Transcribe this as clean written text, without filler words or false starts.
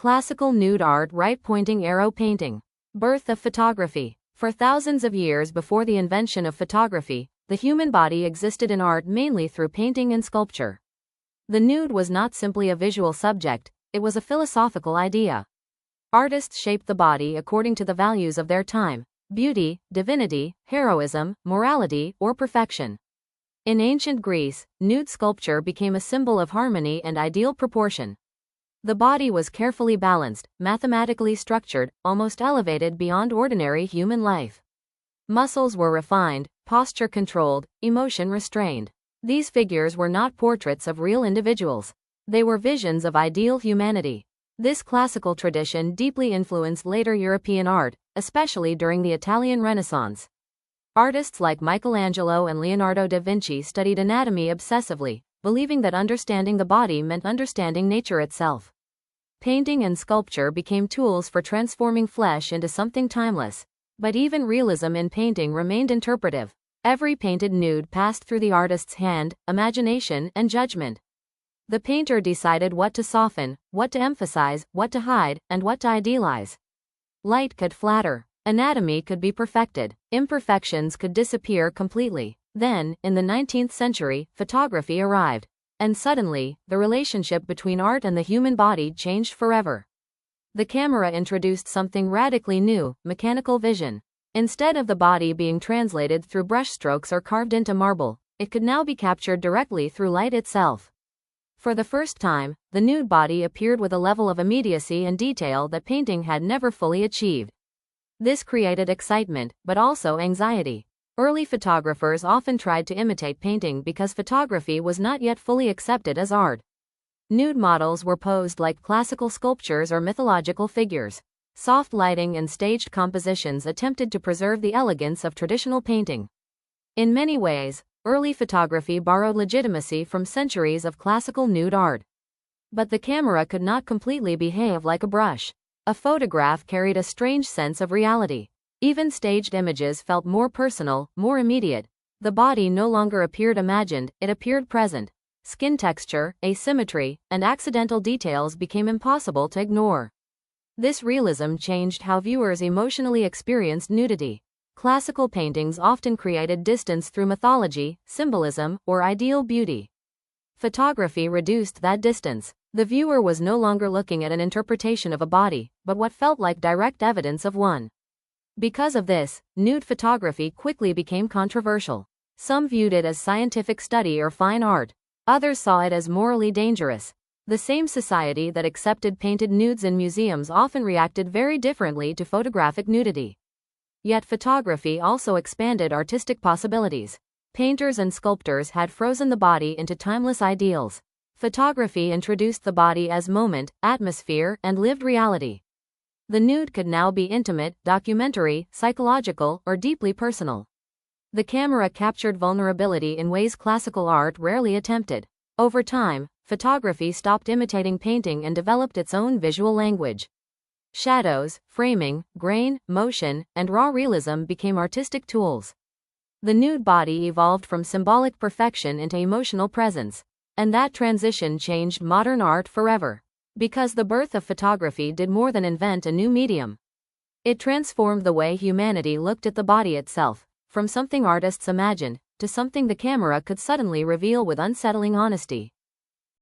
Classical nude art. Right-pointing arrow painting. Birth of photography. For thousands of years before the invention of photography, the human body existed in art mainly through painting and sculpture. The nude was not simply a visual subject, it was a philosophical idea. Artists shaped the body according to the values of their time: beauty, divinity, heroism, morality, or perfection. In ancient Greece, nude sculpture became a symbol of harmony and ideal proportion. The body was carefully balanced, mathematically structured, almost elevated beyond ordinary human life. Muscles were refined, posture controlled, emotion restrained. These figures were not portraits of real individuals. They were visions of ideal humanity. This classical tradition deeply influenced later European art, especially during the Italian Renaissance. Artists like Michelangelo and Leonardo da Vinci studied anatomy obsessively, believing that understanding the body meant understanding nature itself. Painting and sculpture became tools for transforming flesh into something timeless. But even realism in painting remained interpretive. Every painted nude passed through the artist's hand, imagination, and judgment. The painter decided what to soften, what to emphasize, what to hide, and what to idealize. Light could flatter. Anatomy could be perfected. Imperfections could disappear completely. Then, in the 19th century, photography arrived. And suddenly, the relationship between art and the human body changed forever. The camera introduced something radically new: mechanical vision. Instead of the body being translated through brushstrokes or carved into marble, it could now be captured directly through light itself. For the first time, the nude body appeared with a level of immediacy and detail that painting had never fully achieved. This created excitement, but also anxiety. Early photographers often tried to imitate painting because photography was not yet fully accepted as art. Nude models were posed like classical sculptures or mythological figures. Soft lighting and staged compositions attempted to preserve the elegance of traditional painting. In many ways, early photography borrowed legitimacy from centuries of classical nude art. But the camera could not completely behave like a brush. A photograph carried a strange sense of reality. Even staged images felt more personal, more immediate. The body no longer appeared imagined, it appeared present. Skin texture, asymmetry, and accidental details became impossible to ignore. This realism changed how viewers emotionally experienced nudity. Classical paintings often created distance through mythology, symbolism, or ideal beauty. Photography reduced that distance. The viewer was no longer looking at an interpretation of a body, but what felt like direct evidence of one. Because of this, nude photography quickly became controversial. Some viewed it as scientific study or fine art. Others saw it as morally dangerous. The same society that accepted painted nudes in museums often reacted very differently to photographic nudity. Yet photography also expanded artistic possibilities. Painters and sculptors had frozen the body into timeless ideals. Photography introduced the body as moment, atmosphere, and lived reality. The nude could now be intimate, documentary, psychological, or deeply personal. The camera captured vulnerability in ways classical art rarely attempted. Over time, photography stopped imitating painting and developed its own visual language. Shadows, framing, grain, motion, and raw realism became artistic tools. The nude body evolved from symbolic perfection into emotional presence. And that transition changed modern art forever. Because the birth of photography did more than invent a new medium. It transformed the way humanity looked at the body itself, from something artists imagined, to something the camera could suddenly reveal with unsettling honesty.